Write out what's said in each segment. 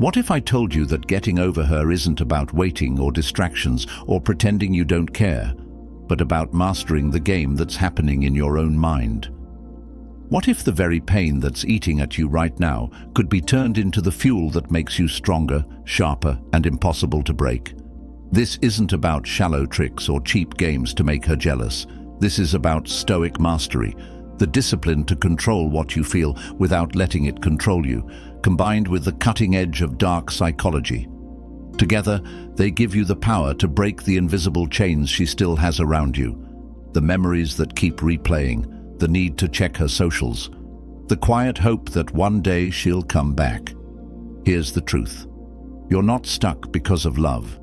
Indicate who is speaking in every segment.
Speaker 1: What if I told you that getting over her isn't about waiting or distractions or pretending you don't care, but about mastering the game that's happening in your own mind? What if the very pain that's eating at you right now could be turned into the fuel that makes you stronger, sharper, and impossible to break? This isn't about shallow tricks or cheap games to make her jealous. This is about Stoic mastery, the discipline to control what you feel without letting it control you, combined with the cutting edge of dark psychology. Together, they give you the power to break the invisible chains she still has around you, the memories that keep replaying, the need to check her socials, the quiet hope that one day she'll come back. Here's the truth. You're not stuck because of love.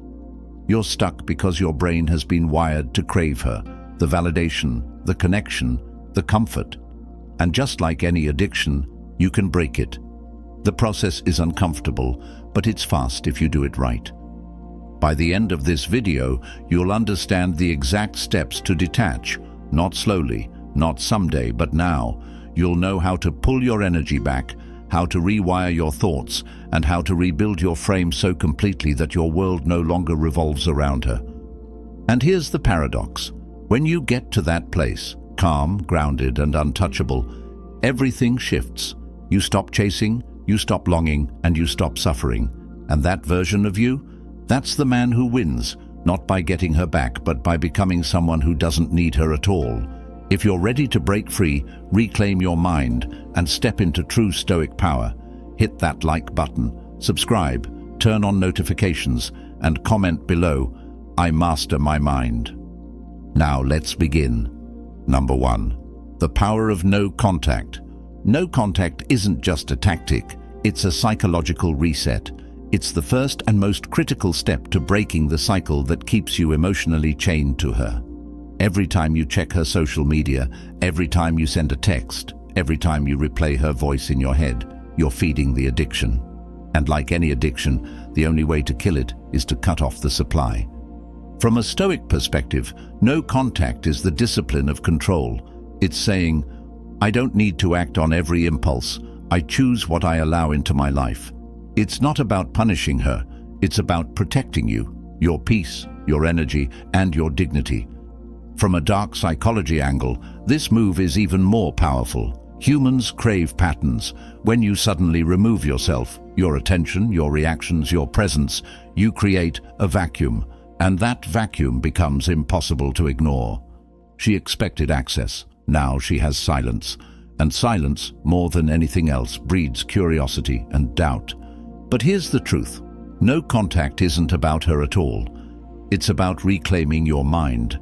Speaker 1: You're stuck because your brain has been wired to crave her, the validation, the connection, the comfort. And just like any addiction, you can break it. The process is uncomfortable, but it's fast if you do it right. By the end of this video, you'll understand the exact steps to detach, not slowly, not someday, but now. You'll know how to pull your energy back, how to rewire your thoughts, and how to rebuild your frame so completely that your world no longer revolves around her. And here's the paradox. When you get to that place, calm, grounded, and untouchable, everything shifts. You stop chasing, you stop longing, and you stop suffering. And that version of you? That's the man who wins, not by getting her back, but by becoming someone who doesn't need her at all. If you're ready to break free, reclaim your mind, and step into true Stoic power, hit that like button, subscribe, turn on notifications, and comment below, "I master my mind." Now let's begin. Number 1. The power of no contact. No contact isn't just a tactic, it's a psychological reset. It's the first and most critical step to breaking the cycle that keeps you emotionally chained to her. Every time you check her social media, every time you send a text, every time you replay her voice in your head, you're feeding the addiction. And like any addiction, the only way to kill it is to cut off the supply. From a Stoic perspective, no contact is the discipline of control. It's saying, I don't need to act on every impulse. I choose what I allow into my life. It's not about punishing her. It's about protecting you, your peace, your energy, and your dignity. From a dark psychology angle, this move is even more powerful. Humans crave patterns. When you suddenly remove yourself, your attention, your reactions, your presence, you create a vacuum, and that vacuum becomes impossible to ignore. She expected access. Now she has silence. And silence, more than anything else, breeds curiosity and doubt. But here's the truth. No contact isn't about her at all. It's about reclaiming your mind.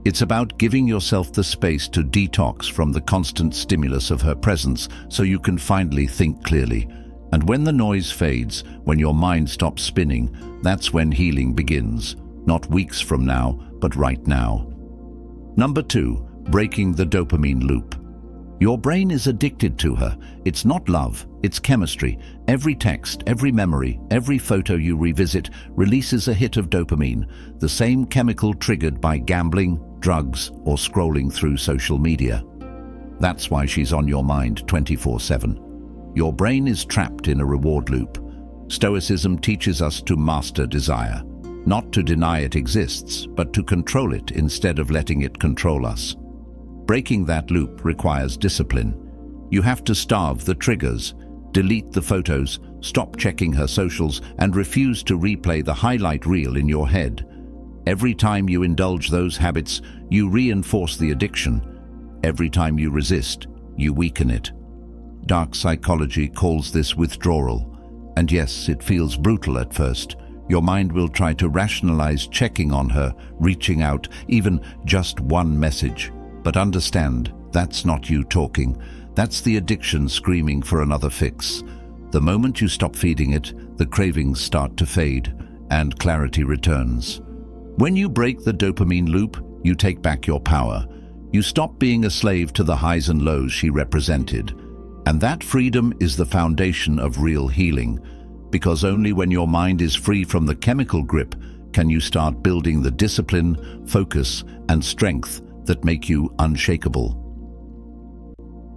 Speaker 1: It's about giving yourself the space to detox from the constant stimulus of her presence so you can finally think clearly. And when the noise fades, when your mind stops spinning, that's when healing begins. Not weeks from now, but right now. Number 2, breaking the dopamine loop. Your brain is addicted to her. It's not love, it's chemistry. Every text, every memory, every photo you revisit releases a hit of dopamine, the same chemical triggered by gambling, drugs, or scrolling through social media. That's why she's on your mind 24/7. Your brain is trapped in a reward loop. Stoicism teaches us to master desire, not to deny it exists, but to control it instead of letting it control us. Breaking that loop requires discipline. You have to starve the triggers, delete the photos, stop checking her socials, and refuse to replay the highlight reel in your head. Every time you indulge those habits, you reinforce the addiction. Every time you resist, you weaken it. Dark psychology calls this withdrawal. And yes, it feels brutal at first. Your mind will try to rationalize checking on her, reaching out, even just one message. But understand, that's not you talking. That's the addiction screaming for another fix. The moment you stop feeding it, the cravings start to fade, and clarity returns. When you break the dopamine loop, you take back your power. You stop being a slave to the highs and lows she represented. And that freedom is the foundation of real healing, because only when your mind is free from the chemical grip can you start building the discipline, focus, and strength that make you unshakable.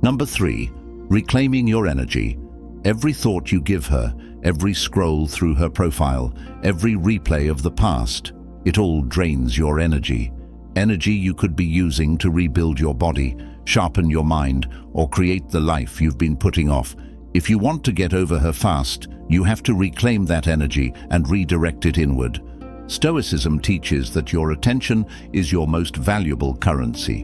Speaker 1: Number 3, reclaiming your energy. Every thought you give her, every scroll through her profile, every replay of the past. It all drains your energy. Energy you could be using to rebuild your body, sharpen your mind, or create the life you've been putting off. If you want to get over her fast, you have to reclaim that energy and redirect it inward. Stoicism teaches that your attention is your most valuable currency.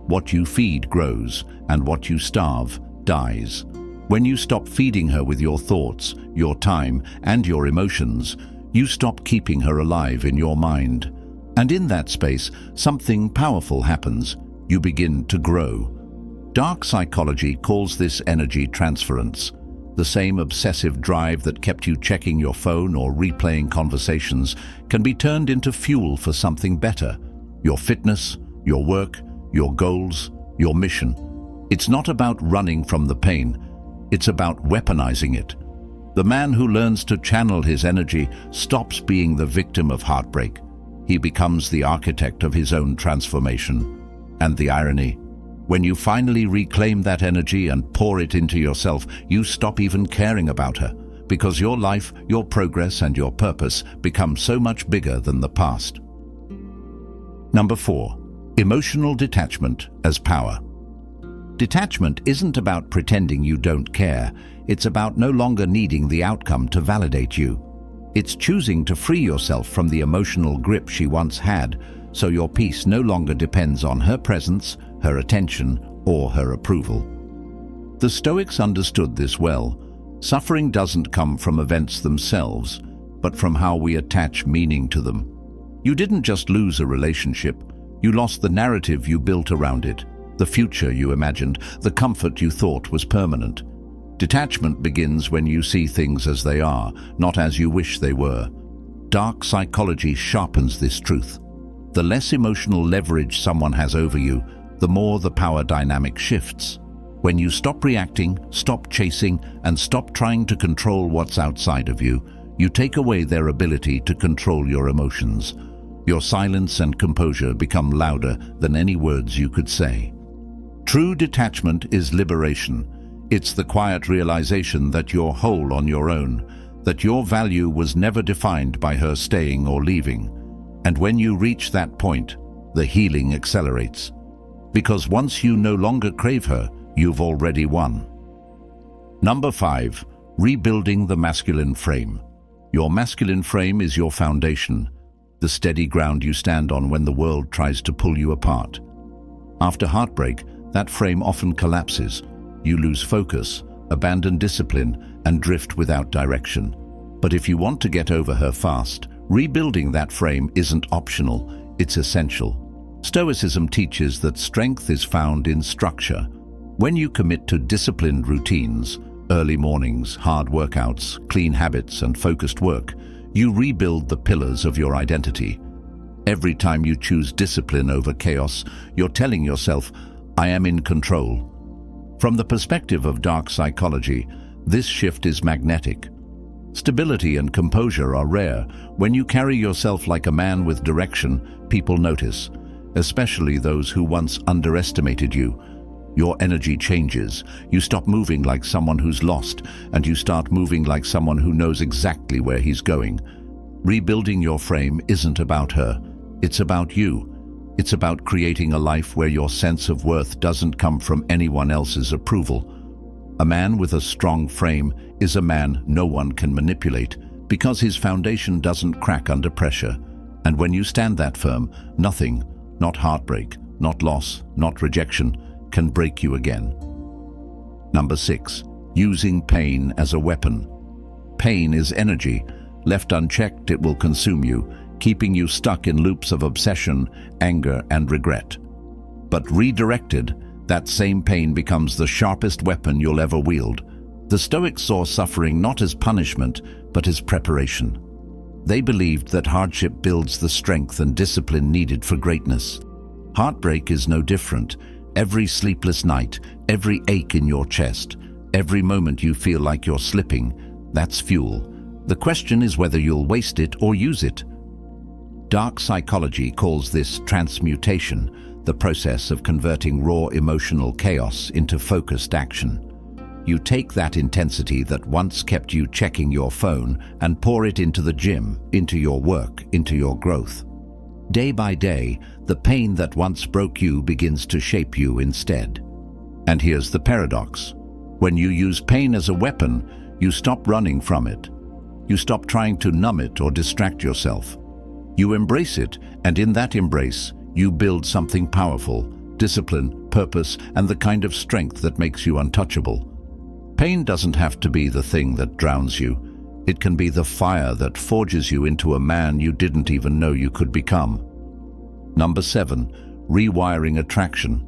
Speaker 1: What you feed grows, and what you starve dies. When you stop feeding her with your thoughts, your time, and your emotions, you stop keeping her alive in your mind. And in that space, something powerful happens. You begin to grow. Dark psychology calls this energy transference. The same obsessive drive that kept you checking your phone or replaying conversations can be turned into fuel for something better. Your fitness, your work, your goals, your mission. It's not about running from the pain. It's about weaponizing it. The man who learns to channel his energy stops being the victim of heartbreak. He becomes the architect of his own transformation. And the irony, when you finally reclaim that energy and pour it into yourself, you stop even caring about her, because your life, your progress, and your purpose become so much bigger than the past. Number 4. Emotional detachment as power. Detachment isn't about pretending you don't care. It's about no longer needing the outcome to validate you. It's choosing to free yourself from the emotional grip she once had, so your peace no longer depends on her presence, her attention, or her approval. The Stoics understood this well. Suffering doesn't come from events themselves, but from how we attach meaning to them. You didn't just lose a relationship, you lost the narrative you built around it, the future you imagined, the comfort you thought was permanent. Detachment begins when you see things as they are, not as you wish they were. Dark psychology sharpens this truth. The less emotional leverage someone has over you, the more the power dynamic shifts. When you stop reacting, stop chasing, and stop trying to control what's outside of you, you take away their ability to control your emotions. Your silence and composure become louder than any words you could say. True detachment is liberation. It's the quiet realization that you're whole on your own, that your value was never defined by her staying or leaving. And when you reach that point, the healing accelerates. Because once you no longer crave her, you've already won. Number 5. Rebuilding the masculine frame. Your masculine frame is your foundation, the steady ground you stand on when the world tries to pull you apart. After heartbreak, that frame often collapses. You lose focus, abandon discipline, and drift without direction. But if you want to get over her fast, rebuilding that frame isn't optional, it's essential. Stoicism teaches that strength is found in structure. When you commit to disciplined routines, early mornings, hard workouts, clean habits, and focused work, you rebuild the pillars of your identity. Every time you choose discipline over chaos, you're telling yourself, I am in control. From the perspective of dark psychology, this shift is magnetic. Stability and composure are rare. When you carry yourself like a man with direction, people notice, especially those who once underestimated you. Your energy changes. You stop moving like someone who's lost, and you start moving like someone who knows exactly where he's going. Rebuilding your frame isn't about her. It's about you. It's about creating a life where your sense of worth doesn't come from anyone else's approval. A man with a strong frame is a man no one can manipulate because his foundation doesn't crack under pressure. And when you stand that firm, nothing, not heartbreak, not loss, not rejection, can break you again. Number 6. Using pain as a weapon. Pain is energy. Left unchecked, it will consume you, keeping you stuck in loops of obsession, anger, and regret. But redirected, that same pain becomes the sharpest weapon you'll ever wield. The Stoics saw suffering not as punishment, but as preparation. They believed that hardship builds the strength and discipline needed for greatness. Heartbreak is no different. Every sleepless night, every ache in your chest, every moment you feel like you're slipping, that's fuel. The question is whether you'll waste it or use it. Dark psychology calls this transmutation, the process of converting raw emotional chaos into focused action. you take that intensity that once kept you checking your phone and pour it into the gym, into your work, into your growth. Day by day, the pain that once broke you begins to shape you instead. And here's the paradox. When you use pain as a weapon, you stop running from it. You stop trying to numb it or distract yourself. You embrace it, and in that embrace, you build something powerful: discipline, purpose, and the kind of strength that makes you untouchable. Pain doesn't have to be the thing that drowns you. It can be the fire that forges you into a man you didn't even know you could become. Number 7, rewiring attraction.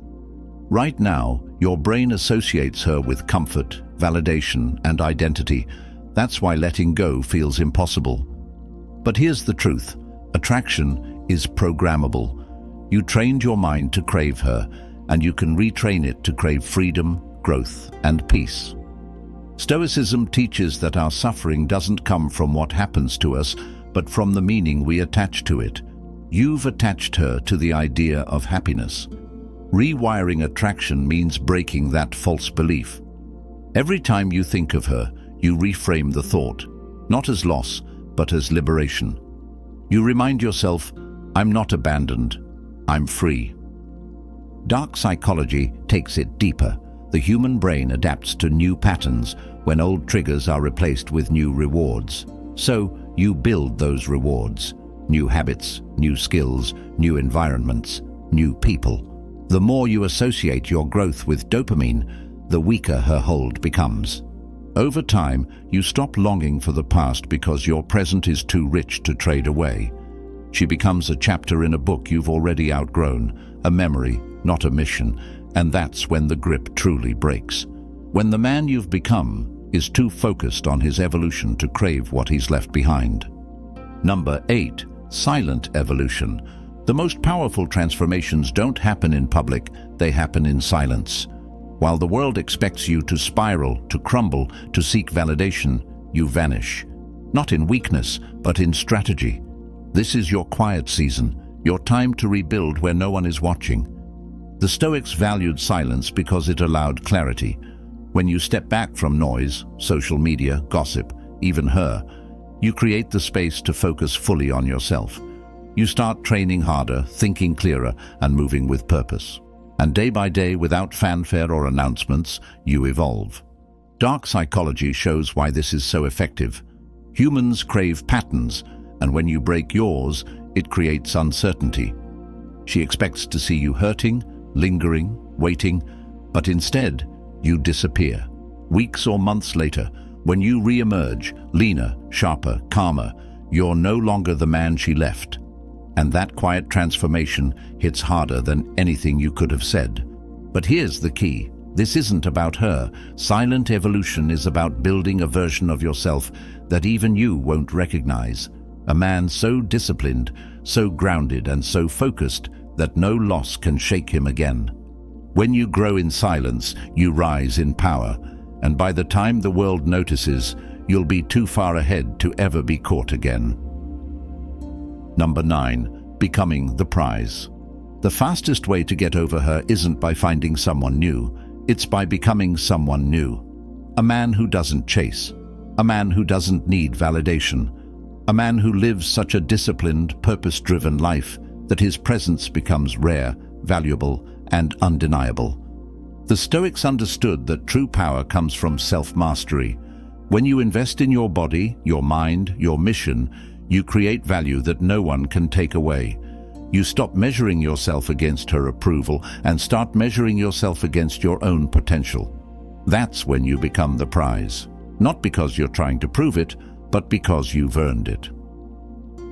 Speaker 1: Right now, your brain associates her with comfort, validation, and identity. That's why letting go feels impossible. But here's the truth. Attraction is programmable. You trained your mind to crave her, and you can retrain it to crave freedom, growth, and peace. Stoicism teaches that our suffering doesn't come from what happens to us, but from the meaning we attach to it. You've attached her to the idea of happiness. Rewiring attraction means breaking that false belief. Every time you think of her, you reframe the thought, not as loss, but as liberation. You remind yourself, I'm not abandoned, I'm free. Dark psychology takes it deeper. The human brain adapts to new patterns when old triggers are replaced with new rewards. So you build those rewards. New habits, new skills, new environments, new people. The more you associate your growth with dopamine, the weaker her hold becomes. Over time, you stop longing for the past because your present is too rich to trade away. She becomes a chapter in a book you've already outgrown, a memory, not a mission, and that's when the grip truly breaks. When the man you've become is too focused on his evolution to crave what he's left behind. Number 8, silent evolution. The most powerful transformations don't happen in public, they happen in silence. While the world expects you to spiral, to crumble, to seek validation, you vanish. Not in weakness, but in strategy. This is your quiet season, your time to rebuild where no one is watching. The Stoics valued silence because it allowed clarity. When you step back from noise, social media, gossip, even her, you create the space to focus fully on yourself. You start training harder, thinking clearer, and moving with purpose. And day by day, without fanfare or announcements, you evolve. Dark psychology shows why this is so effective. Humans crave patterns, and when you break yours, it creates uncertainty. She expects to see you hurting, lingering, waiting, but instead, you disappear. Weeks or months later, when you re-emerge, leaner, sharper, calmer, you're no longer the man she left. And that quiet transformation hits harder than anything you could have said. But here's the key. This isn't about her. Silent evolution is about building a version of yourself that even you won't recognize. A man so disciplined, so grounded, and so focused that no loss can shake him again. When you grow in silence, you rise in power, and by the time the world notices, you'll be too far ahead to ever be caught again. Number 9, becoming the prize. The fastest way to get over her isn't by finding someone new, it's by becoming someone new. A man who doesn't chase, a man who doesn't need validation, a man who lives such a disciplined, purpose-driven life that his presence becomes rare, valuable, and undeniable. The Stoics understood that true power comes from self-mastery. When you invest in your body, your mind, your mission, you create value that no one can take away. You stop measuring yourself against her approval and start measuring yourself against your own potential. That's when you become the prize. Not because you're trying to prove it, but because you've earned it.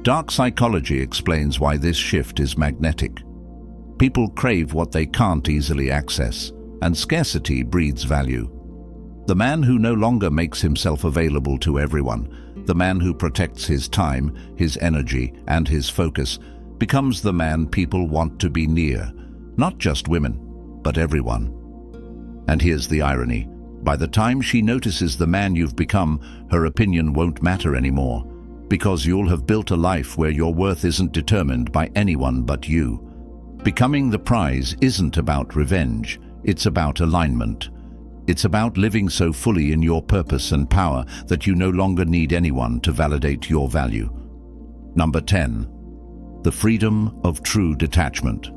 Speaker 1: Dark psychology explains why this shift is magnetic. People crave what they can't easily access, and scarcity breeds value. The man who no longer makes himself available to everyone, the man who protects his time, his energy, and his focus, becomes the man people want to be near, not just women, but everyone. And here's the irony. By the time she notices the man you've become, her opinion won't matter anymore, because you'll have built a life where your worth isn't determined by anyone but you. Becoming the prize isn't about revenge, it's about alignment. It's about living so fully in your purpose and power that you no longer need anyone to validate your value. Number 10. The freedom of true detachment.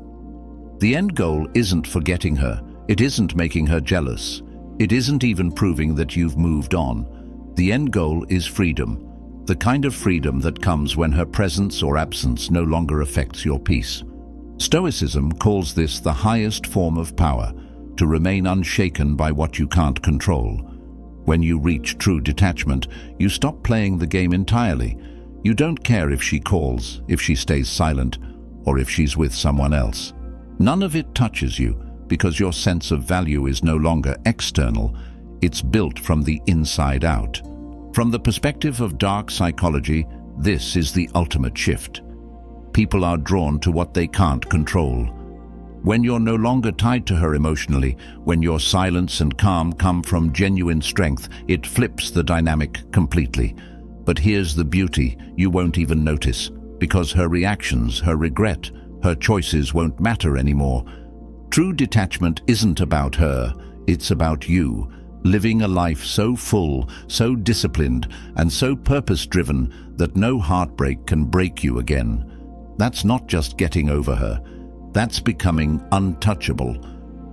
Speaker 1: The end goal isn't forgetting her. It isn't making her jealous. It isn't even proving that you've moved on. The end goal is freedom. The kind of freedom that comes when her presence or absence no longer affects your peace. Stoicism calls this the highest form of power, to remain unshaken by what you can't control. When you reach true detachment, you stop playing the game entirely. You don't care if she calls, if she stays silent, or if she's with someone else. None of it touches you, because your sense of value is no longer external. It's built from the inside out. From the perspective of dark psychology, this is the ultimate shift. People are drawn to what they can't control. When you're no longer tied to her emotionally, when your silence and calm come from genuine strength, it flips the dynamic completely. But here's the beauty: you won't even notice, because her reactions, her regret, her choices won't matter anymore. True detachment isn't about her, it's about you, living a life so full, so disciplined, and so purpose-driven that no heartbreak can break you again. That's not just getting over her. That's becoming untouchable.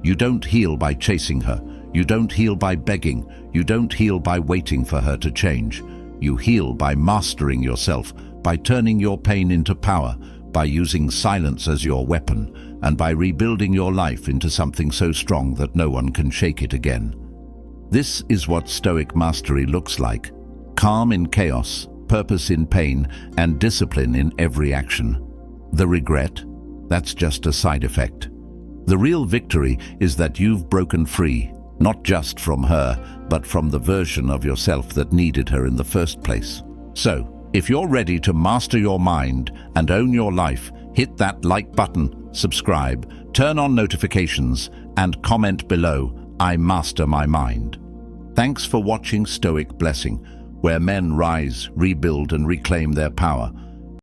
Speaker 1: You don't heal by chasing her. You don't heal by begging. You don't heal by waiting for her to change. You heal by mastering yourself, by turning your pain into power, by using silence as your weapon, and by rebuilding your life into something so strong that no one can shake it again. This is what Stoic mastery looks like: calm in chaos, purpose in pain, and discipline in every action. The regret? That's just a side effect. The real victory is that you've broken free, not just from her, but from the version of yourself that needed her in the first place. So, if you're ready to master your mind and own your life, hit that like button, subscribe, turn on notifications, and comment below, "I master my mind." Thanks for watching Stoic Blessing, where men rise, rebuild, and reclaim their power.